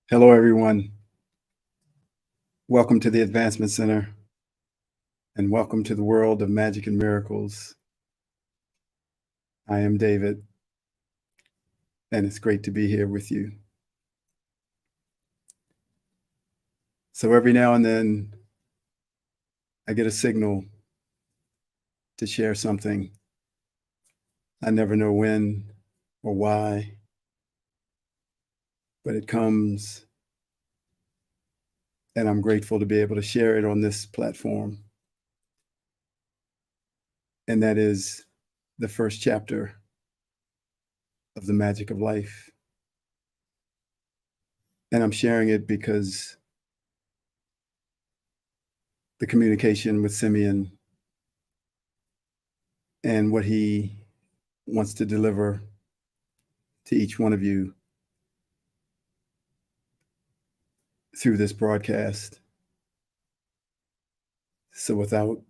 Hello, everyone. Welcome to the Advancement Center and welcome to the world of magic and miracles. I am David, and it's great to be here with you. So, every now and then, I get a signal to share something. I never know when or why, but it comes, and I'm grateful to be able to share it on this platform. And that is the first chapter of The Magic of Life. And I'm sharing it because the communication with Simmion and what he wants to deliver to each one of you through this broadcast. So, without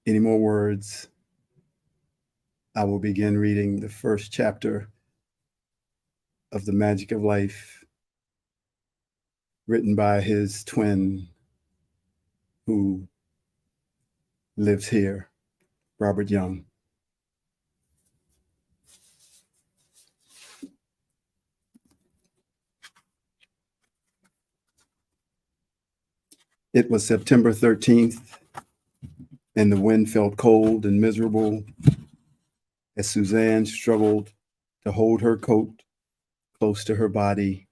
any more words, I will begin reading the first chapter of The Magic of Life, written by his twin, who lives here, Robert Young. It was September 13th, and the wind felt cold and miserable as Suzanne struggled to hold her coat close to her body.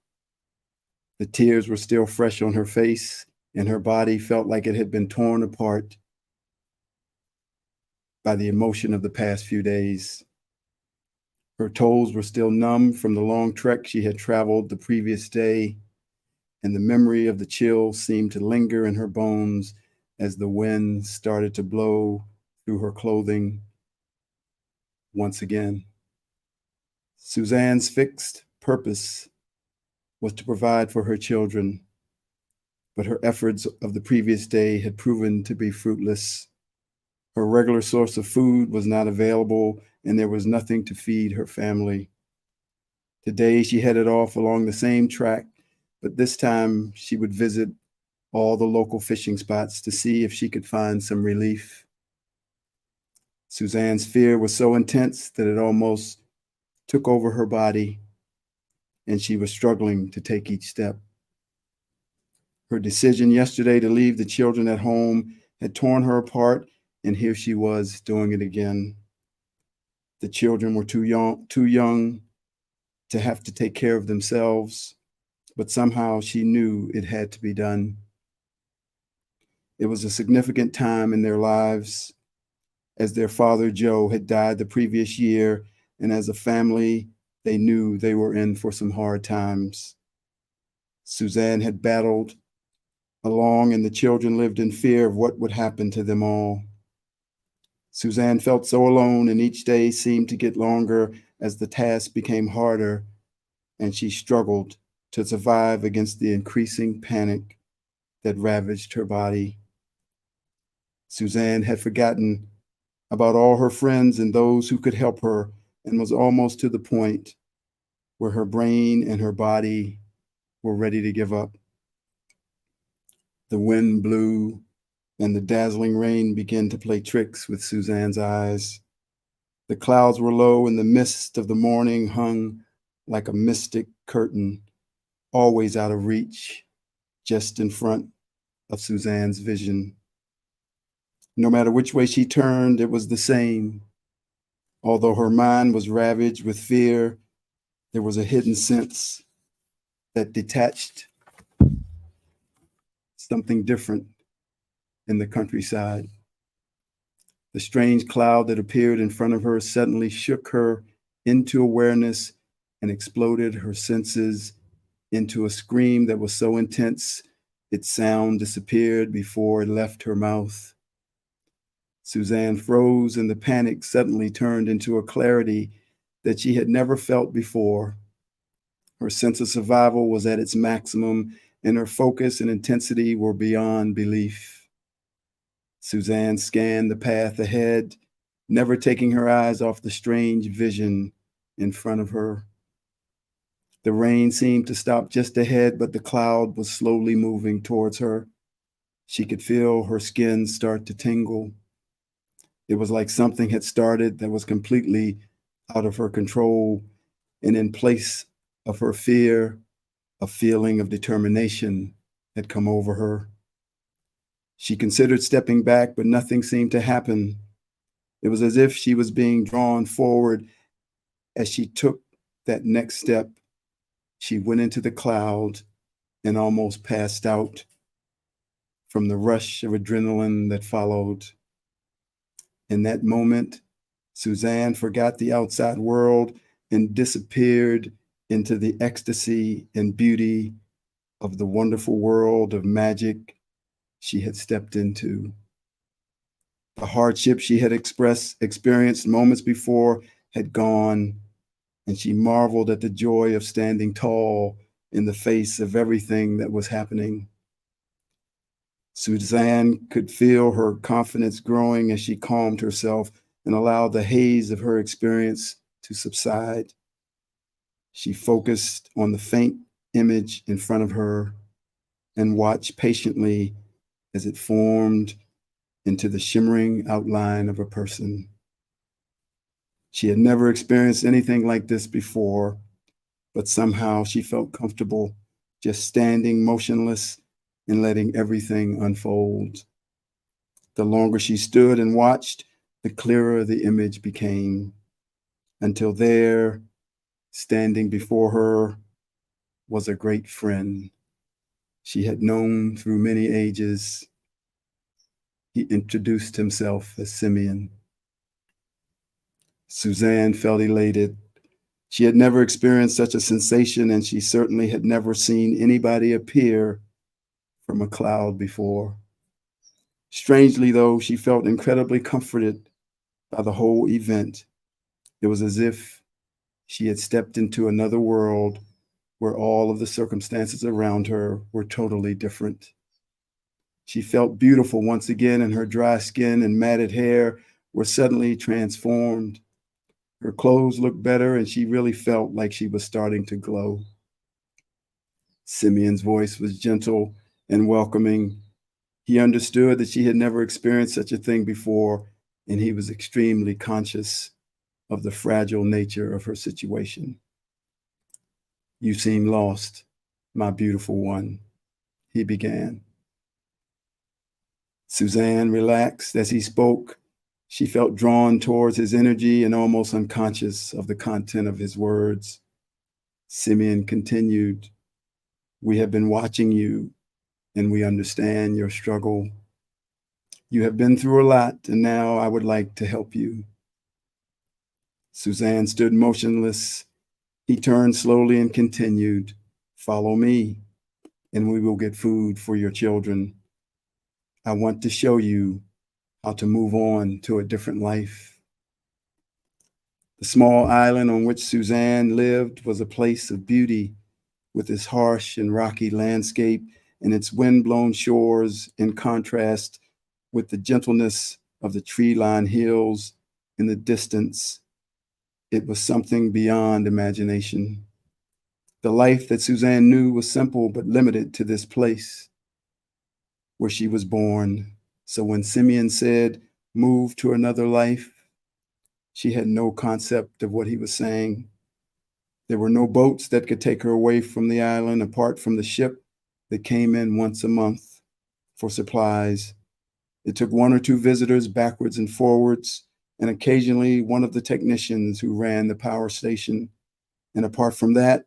The tears were still fresh on her face, and her body felt like it had been torn apart by the emotion of the past few days. Her toes were still numb from the long trek she had traveled the previous day, and the memory of the chill seemed to linger in her bones as the wind started to blow through her clothing once again. Suzanne's fixed purpose was to provide for her children, but her efforts of the previous day had proven to be fruitless. Her regular source of food was not available, and there was nothing to feed her family. Today, she headed off along the same track, but this time she would visit all the local fishing spots to see if she could find some relief. Suzanne's fear was so intense that it almost took over her body, and she was struggling to take each step. Her decision yesterday to leave the children at home had torn her apart, and here she was doing it again. The children were too young to have to take care of themselves, but somehow she knew it had to be done. It was a significant time in their lives, as their father, Joe, had died the previous year, and as a family, they knew they were in for some hard times. Suzanne had battled along, and the children lived in fear of what would happen to them all. Suzanne felt so alone, and each day seemed to get longer as the task became harder, and she struggled to survive against the increasing panic that ravaged her body. Suzanne had forgotten about all her friends and those who could help her, and was almost to the point where her brain and her body were ready to give up. The wind blew, and the dazzling rain began to play tricks with Suzanne's eyes. The clouds were low, and the mist of the morning hung like a mystic curtain, always out of reach, just in front of Suzanne's vision. No matter which way she turned, it was the same. Although her mind was ravaged with fear, there was a hidden sense that detached something different in the countryside. The strange cloud that appeared in front of her suddenly shook her into awareness and exploded her senses into a scream that was so intense its sound disappeared before it left her mouth. Suzanne froze, and the panic suddenly turned into a clarity that she had never felt before. Her sense of survival was at its maximum, and her focus and intensity were beyond belief. Suzanne scanned the path ahead, never taking her eyes off the strange vision in front of her. The rain seemed to stop just ahead, but the cloud was slowly moving towards her. She could feel her skin start to tingle. It was like something had started that was completely out of her control, and in place of her fear, a feeling of determination had come over her. She considered stepping back, but nothing seemed to happen. It was as if she was being drawn forward. As she took that next step, she went into the cloud and almost passed out from the rush of adrenaline that followed. In that moment, Suzanne forgot the outside world and disappeared into the ecstasy and beauty of the wonderful world of magic she had stepped into. The hardship she had experienced moments before had gone, and she marveled at the joy of standing tall in the face of everything that was happening. Suzanne could feel her confidence growing as she calmed herself and allowed the haze of her experience to subside. She focused on the faint image in front of her and watched patiently as it formed into the shimmering outline of a person. She had never experienced anything like this before, but somehow she felt comfortable just standing motionless and letting everything unfold. The longer she stood and watched, the clearer the image became, until there, standing before her, was a great friend she had known through many ages. He introduced himself as Simmion. Suzanne felt elated. She had never experienced such a sensation, and she certainly had never seen anybody appear from a cloud before. Strangely, though, she felt incredibly comforted by the whole event. It was as if she had stepped into another world where all of the circumstances around her were totally different. She felt beautiful once again, and her dry skin and matted hair were suddenly transformed. Her clothes looked better, and she really felt like she was starting to glow. Simeon's voice was gentle and welcoming. He understood that she had never experienced such a thing before, and he was extremely conscious of the fragile nature of her situation. "You seem lost, my beautiful one," he began. Suzanne relaxed as he spoke. She felt drawn towards his energy and almost unconscious of the content of his words. Simmion continued, "We have been watching you, and we understand your struggle. You have been through a lot, and now I would like to help you." Suzanne stood motionless. He turned slowly and continued, "Follow me, and we will get food for your children. I want to show you how to move on to a different life." The small island on which Suzanne lived was a place of beauty, with its harsh and rocky landscape and its wind-blown shores in contrast with the gentleness of the tree-lined hills in the distance. It was something beyond imagination. The life that Suzanne knew was simple but limited to this place where she was born. So when Simmion said, "Move to another life," she had no concept of what he was saying. There were no boats that could take her away from the island apart from the ship that came in once a month for supplies. It took one or two visitors backwards and forwards, and occasionally one of the technicians who ran the power station. And apart from that,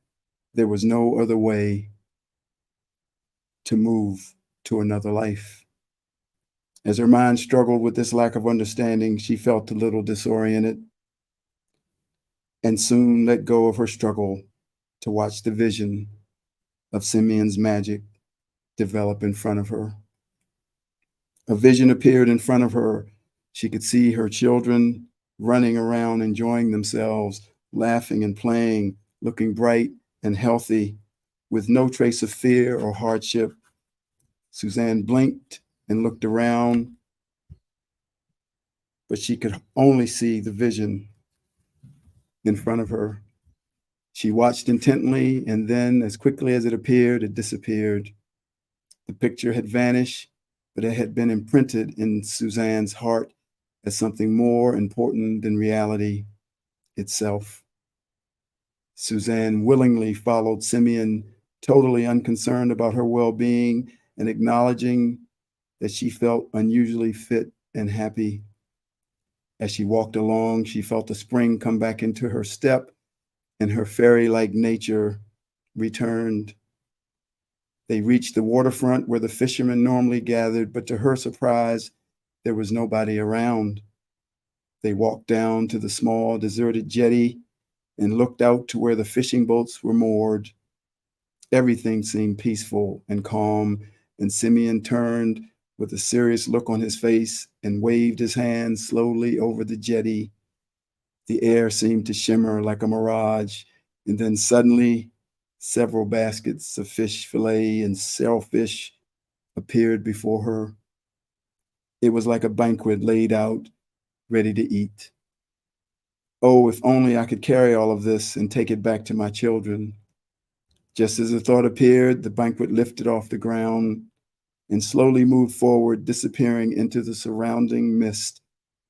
there was no other way to move to another life. As her mind struggled with this lack of understanding, she felt a little disoriented and soon let go of her struggle to watch the vision of Simeon's magic develop in front of her. A vision appeared in front of her. She could see her children running around, enjoying themselves, laughing and playing, looking bright and healthy, with no trace of fear or hardship. Suzanne blinked and looked around, but she could only see the vision in front of her. She watched intently, and then, as quickly as it appeared, it disappeared. The picture had vanished, but it had been imprinted in Suzanne's heart as something more important than reality itself. Suzanne willingly followed Simmion, totally unconcerned about her well being and acknowledging that she felt unusually fit and happy. As she walked along, she felt the spring come back into her step, and her fairy like nature returned. They reached the waterfront where the fishermen normally gathered, but to her surprise, there was nobody around. They walked down to the small deserted jetty and looked out to where the fishing boats were moored. Everything seemed peaceful and calm, and Simmion turned with a serious look on his face and waved his hand slowly over the jetty. The air seemed to shimmer like a mirage, and then suddenly several baskets of fish fillet and shellfish appeared before her. It was like a banquet laid out, ready to eat. Oh, if only I could carry all of this and take it back to my children. Just as the thought appeared, the banquet lifted off the ground and slowly moved forward, disappearing into the surrounding mist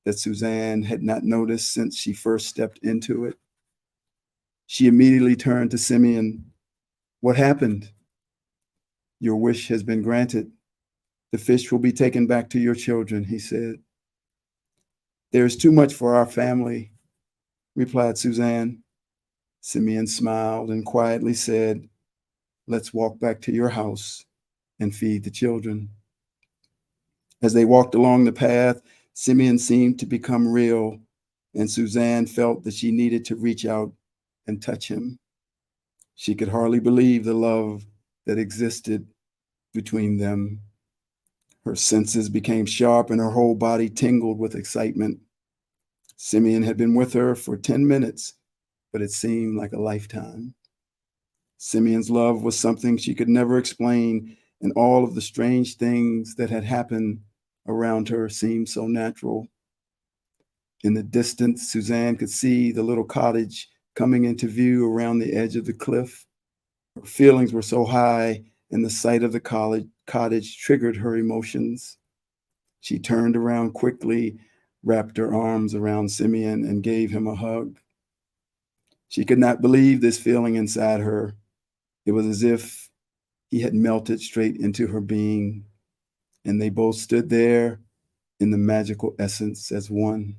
that Suzanne had not noticed since she first stepped into it. She immediately turned to Simmion. What happened? Your wish has been granted. The fish will be taken back to your children, he said. There is too much for our family, replied Suzanne. Simmion smiled and quietly said, let's walk back to your house and feed the children. As they walked along the path, Simmion seemed to become real, and Suzanne felt that she needed to reach out and touch him. She could hardly believe the love that existed between them. Her senses became sharp and her whole body tingled with excitement. Simmion had been with her for 10 minutes, but it seemed like a lifetime. Simmion's love was something she could never explain, and all of the strange things that had happened around her seemed so natural. In the distance, Suzanne could see the little cottage coming into view around the edge of the cliff. Her feelings were so high, and the sight of the cottage triggered her emotions. She turned around quickly, wrapped her arms around Simmion, and gave him a hug. She could not believe this feeling inside her. It was as if he had melted straight into her being, and they both stood there in the magical essence as one.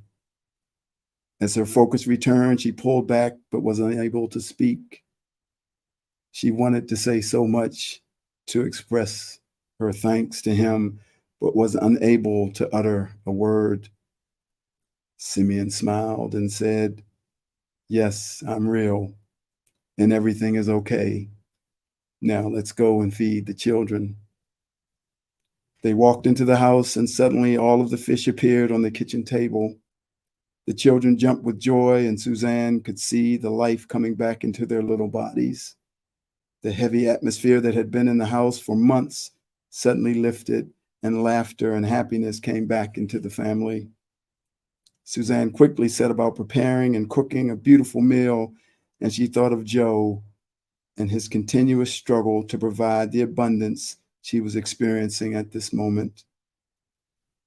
As her focus returned, she pulled back but was unable to speak. She wanted to say so much, to express her thanks to him, but was unable to utter a word. Simmion smiled and said, yes, I'm real, and everything is okay. Now let's go and feed the children. They walked into the house, and suddenly all of the fish appeared on the kitchen table. The children jumped with joy, and Suzanne could see the life coming back into their little bodies. The heavy atmosphere that had been in the house for months suddenly lifted, and laughter and happiness came back into the family. Suzanne quickly set about preparing and cooking a beautiful meal, and she thought of Joe and his continuous struggle to provide the abundance she was experiencing at this moment.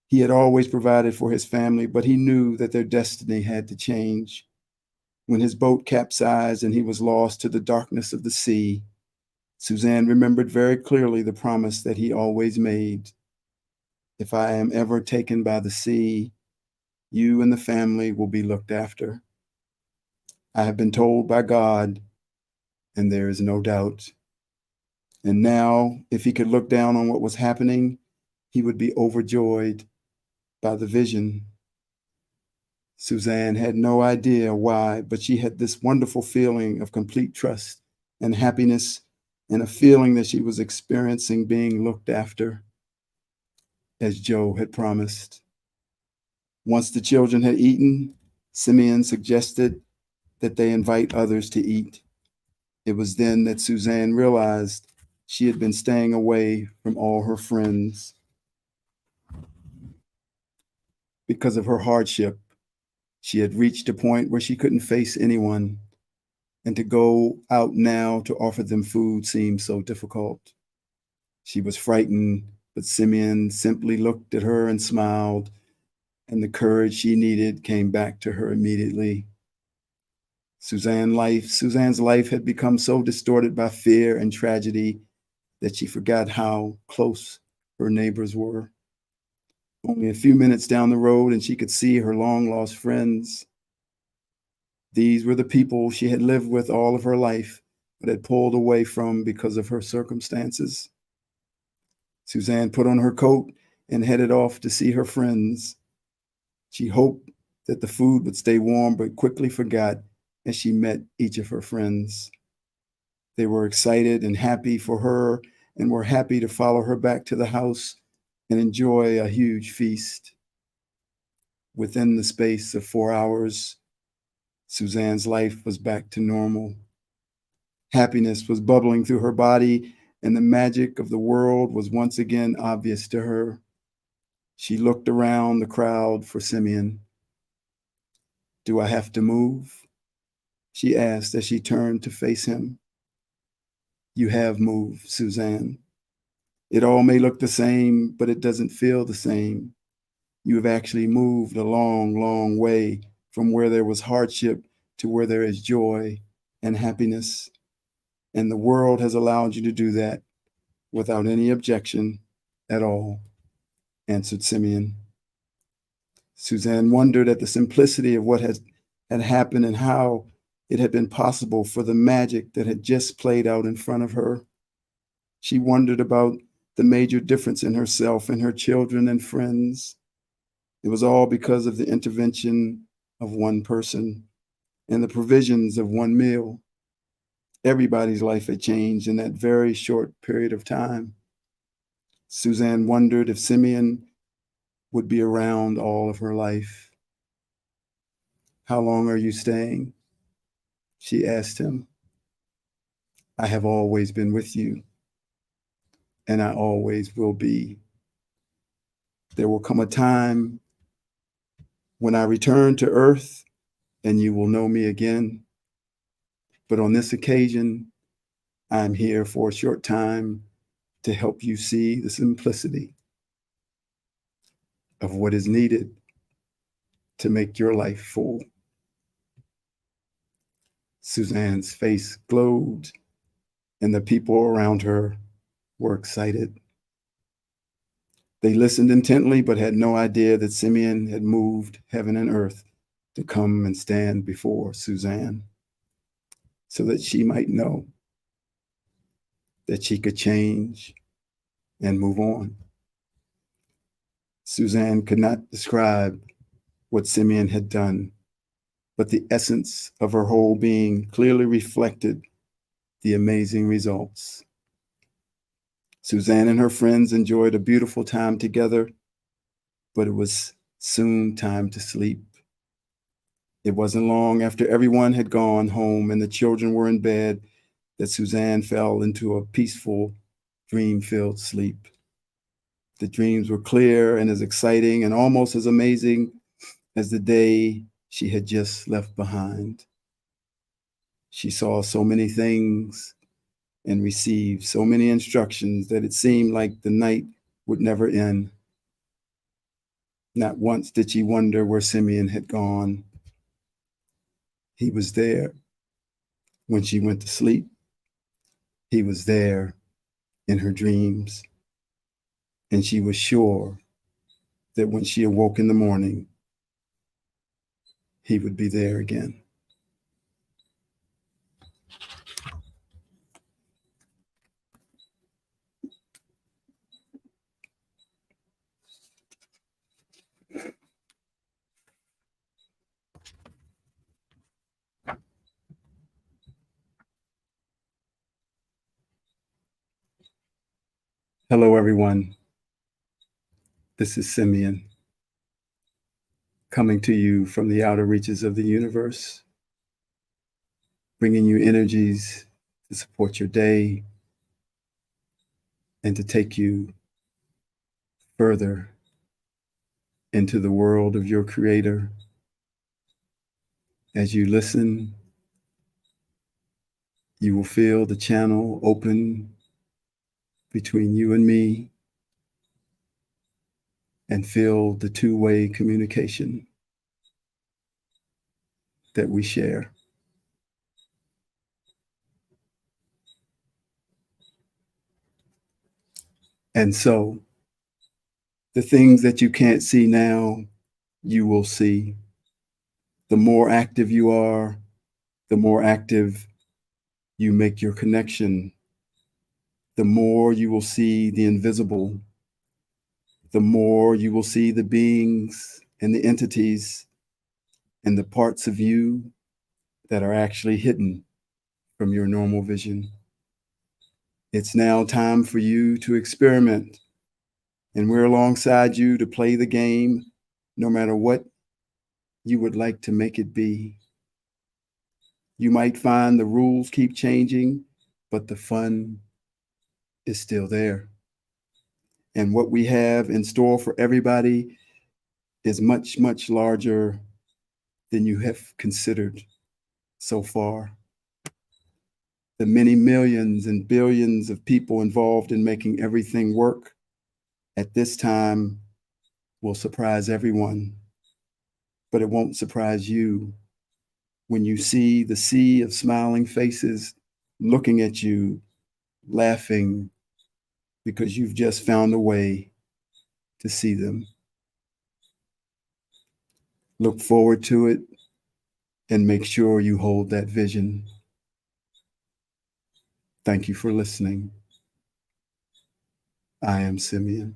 He had always provided for his family, but he knew that their destiny had to change. When his boat capsized and he was lost to the darkness of the sea, Suzanne remembered very clearly the promise that he always made. If I am ever taken by the sea, you and the family will be looked after. I have been told by God, and there is no doubt. And now, if he could look down on what was happening, he would be overjoyed by the vision. Suzanne had no idea why, but she had this wonderful feeling of complete trust and happiness, and a feeling that she was experiencing being looked after, as Joe had promised. Once the children had eaten, Simmion suggested that they invite others to eat. It was then that Suzanne realized she had been staying away from all her friends because of her hardship. She had reached a point where she couldn't face anyone. and to go out now to offer them food seemed so difficult. She was frightened, but Simmion simply looked at her and smiled, and the courage she needed came back to her immediately. Suzanne's life had become so distorted by fear and tragedy that she forgot how close her neighbors were. Only a few minutes down the road, and she could see her long lost friends. These were the people she had lived with all of her life, but had pulled away from because of her circumstances. Suzanne put on her coat and headed off to see her friends. She hoped that the food would stay warm, but quickly forgot as she met each of her friends. They were excited and happy for her and were happy to follow her back to the house and enjoy a huge feast. Within the space of 4 hours, Suzanne's life was back to normal. Happiness was bubbling through her body, and the magic of the world was once again obvious to her. She looked around the crowd for Simmion. "Do I have to move?" she asked as she turned to face him. "You have moved, Suzanne. It all may look the same, but it doesn't feel the same. You have actually moved a long, long way from where there was hardship to where there is joy and happiness. And the world has allowed you to do that without any objection at all," answered Simmion. Suzanne wondered at the simplicity of what had happened and how it had been possible for the magic that had just played out in front of her. She wondered about the major difference in herself and her children and friends. It was all because of the intervention of one person and the provisions of one meal. Everybody's life had changed in that very short period of time. Suzanne wondered if Simmion would be around all of her life. "How long are you staying?" she asked him. "I have always been with you, and I always will be. There will come a time when I return to earth, and you will know me again. But on this occasion, I am here for a short time to help you see the simplicity of what is needed to make your life full." Suzanne's face glowed, and the people around her were excited. They listened intently, but had no idea that Simmion had moved heaven and earth to come and stand before Suzanne so that she might know that she could change and move on. Suzanne could not describe what Simmion had done, but the essence of her whole being clearly reflected the amazing results. Suzanne and her friends enjoyed a beautiful time together, but it was soon time to sleep. It wasn't long after everyone had gone home and the children were in bed that Suzanne fell into a peaceful, dream-filled sleep. The dreams were clear and as exciting and almost as amazing as the day she had just left behind. She saw so many things and received so many instructions that it seemed like the night would never end. Not once did she wonder where Simmion had gone. He was there when she went to sleep. He was there in her dreams. And she was sure that when she awoke in the morning, he would be there again. Hello, everyone. This is Simmion, coming to you from the outer reaches of the universe, bringing you energies to support your day and to take you further into the world of your Creator as you listen You will feel the channel open between you and me and feel the two-way communication that we share. And so the things that you can't see now, you will see. The more active you are, the more active you make your connection, the more you will see the invisible, the more you will see the beings and the entities and the parts of you that are actually hidden from your normal vision. It's now time for you to experiment, and we're alongside you to play the game, no matter what you would like to make it be. You might find the rules keep changing, but the fun is still there. And what we have in store for everybody is much, much larger than you have considered so far. The many millions and billions of people involved in making everything work at this time will surprise everyone, but it won't surprise you when you see the sea of smiling faces looking at you, laughing because you've just found a way to see them. Look forward to it and make sure you hold that vision. Thank you for listening. I am Simmion.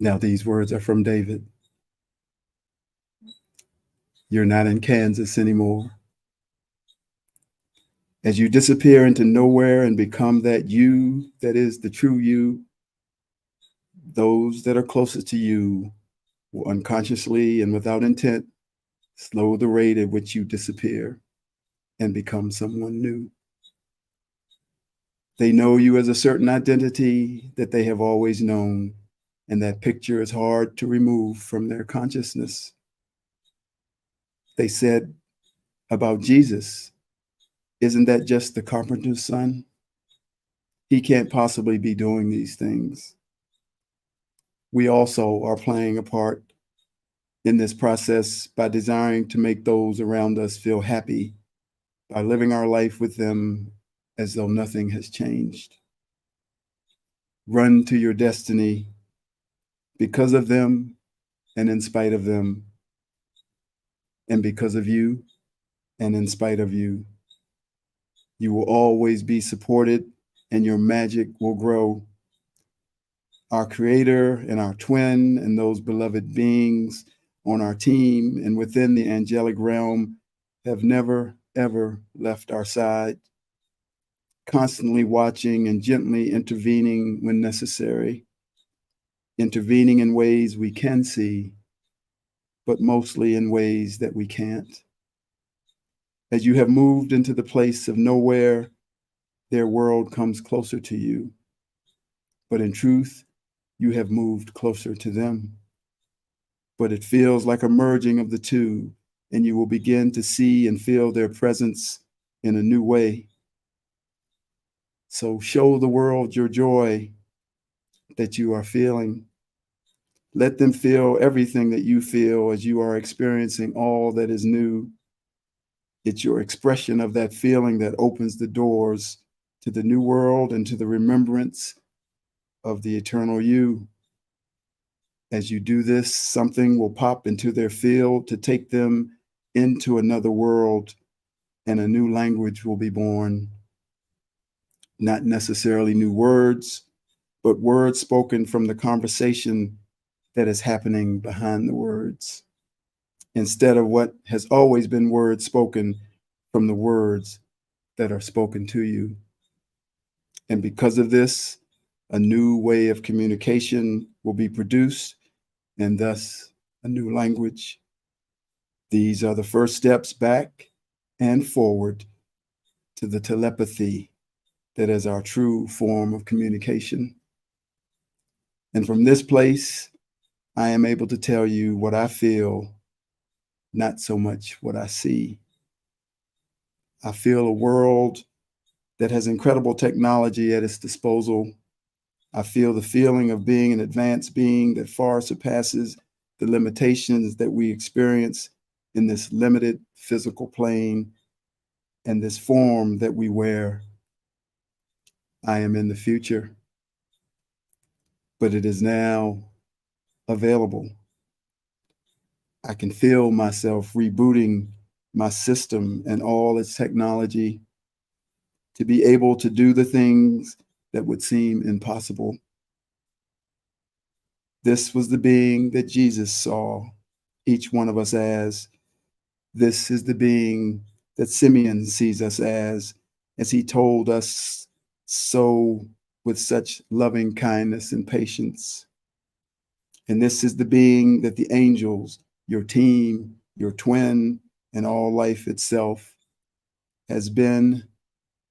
Now, these words are from David. You're not in Kansas anymore. As you disappear into nowhere and become that you that is the true you, those that are closest to you will unconsciously and without intent slow the rate at which you disappear and become someone new. They know you as a certain identity that they have always known, and that picture is hard to remove from their consciousness. They said about Jesus, isn't that just the carpenter's son? He can't possibly be doing these things. We also are playing a part in this process by desiring to make those around us feel happy by living our life with them as though nothing has changed. Run to your destiny because of them and in spite of them, and because of you and in spite of you. You will always be supported and your magic will grow. Our creator and our twin and those beloved beings on our team and within the angelic realm have never, ever left our side, constantly watching and gently intervening when necessary, intervening in ways we can see, but mostly in ways that we can't. As you have moved into the place of nowhere, their world comes closer to you. But in truth, you have moved closer to them. But it feels like a merging of the two, and you will begin to see and feel their presence in a new way. So show the world your joy that you are feeling. Let them feel everything that you feel as you are experiencing all that is new. It's your expression of that feeling that opens the doors to the new world and to the remembrance of the eternal you. As you do this, something will pop into their field to take them into another world, and a new language will be born. Not necessarily new words, but words spoken from the conversation that is happening behind the words, instead of what has always been words spoken from the words that are spoken to you. And because of this, a new way of communication will be produced, and thus a new language. These are the first steps back and forward to the telepathy that is our true form of communication. And from this place, I am able to tell you what I feel, not so much what I see. I feel a world that has incredible technology at its disposal. I feel the feeling of being an advanced being that far surpasses the limitations that we experience in this limited physical plane and this form that we wear. I am in the future, but it is now available. I can feel myself rebooting my system and all its technology to be able to do the things that would seem impossible. This was the being that Jesus saw each one of us as. This is the being that Simmion sees us as he told us so with such loving kindness and patience. And this is the being that the angels, your team, your twin, and all life itself has been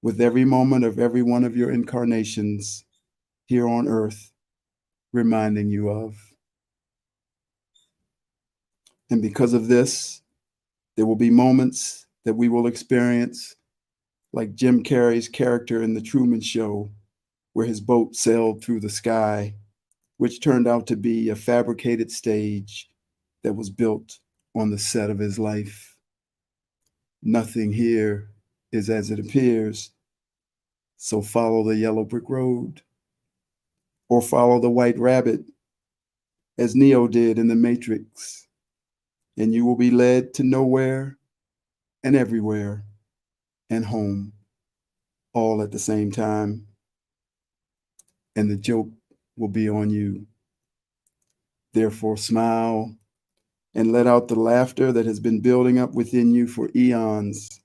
with every moment of every one of your incarnations here on earth, reminding you of. And because of this, there will be moments that we will experience, like Jim Carrey's character in The Truman Show, where his boat sailed through the sky, which turned out to be a fabricated stage that was built on the set of his life. Nothing here is as it appears, so follow the yellow brick road, or follow the white rabbit, as Neo did in The Matrix, and you will be led to nowhere and everywhere and home all at the same time. And the joke will be on you. Therefore, smile and let out the laughter that has been building up within you for eons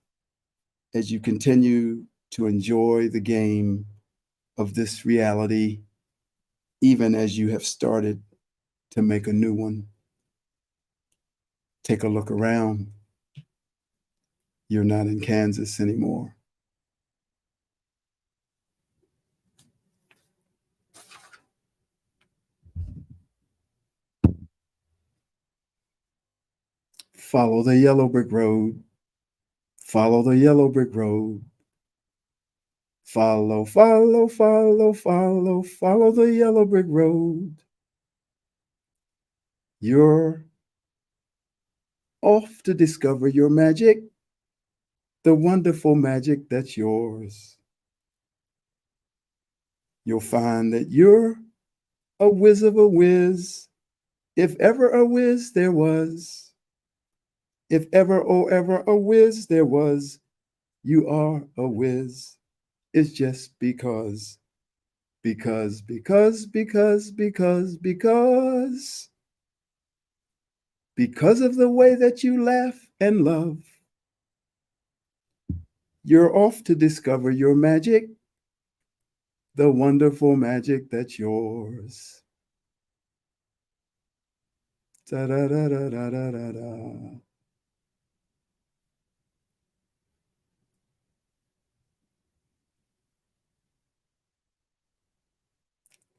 as you continue to enjoy the game of this reality, even as you have started to make a new one. Take a look around. You're not in Kansas anymore. Follow the yellow brick road. Follow the yellow brick road. Follow, follow, follow, follow, follow the yellow brick road. You're off to discover your magic, the wonderful magic that's yours. You'll find that you're a whiz of a whiz, if ever a whiz there was. If ever, oh, ever a whiz there was, you are a whiz. It's just because because of the way that you laugh and love. You're off to discover your magic, the wonderful magic that's yours. Da da da da da da da da.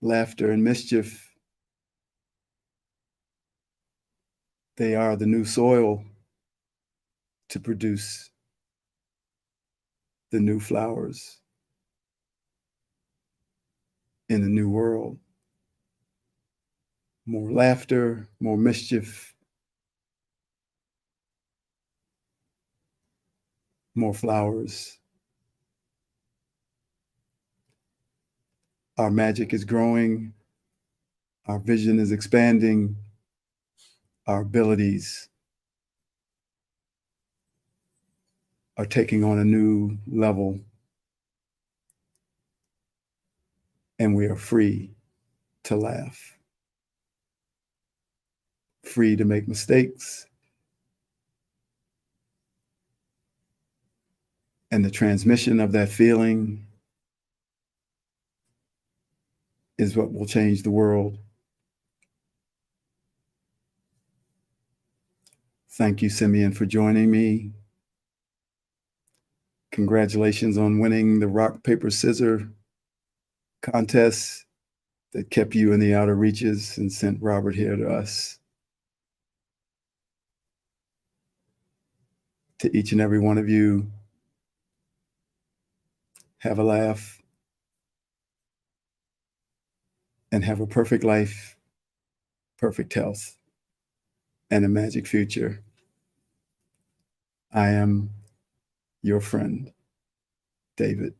Laughter and mischief, they are the new soil to produce the new flowers in the new world. More laughter, more mischief, more flowers. Our magic is growing, our vision is expanding, our abilities are taking on a new level, and we are free to laugh, free to make mistakes, and the transmission of that feeling is what will change the world. Thank you, Simmion, for joining me. Congratulations on winning the rock, paper, scissors contest that kept you in the outer reaches and sent Robert here to us. To each and every one of you, have a laugh and have a perfect life, perfect health, and a magic future. I am your friend, David.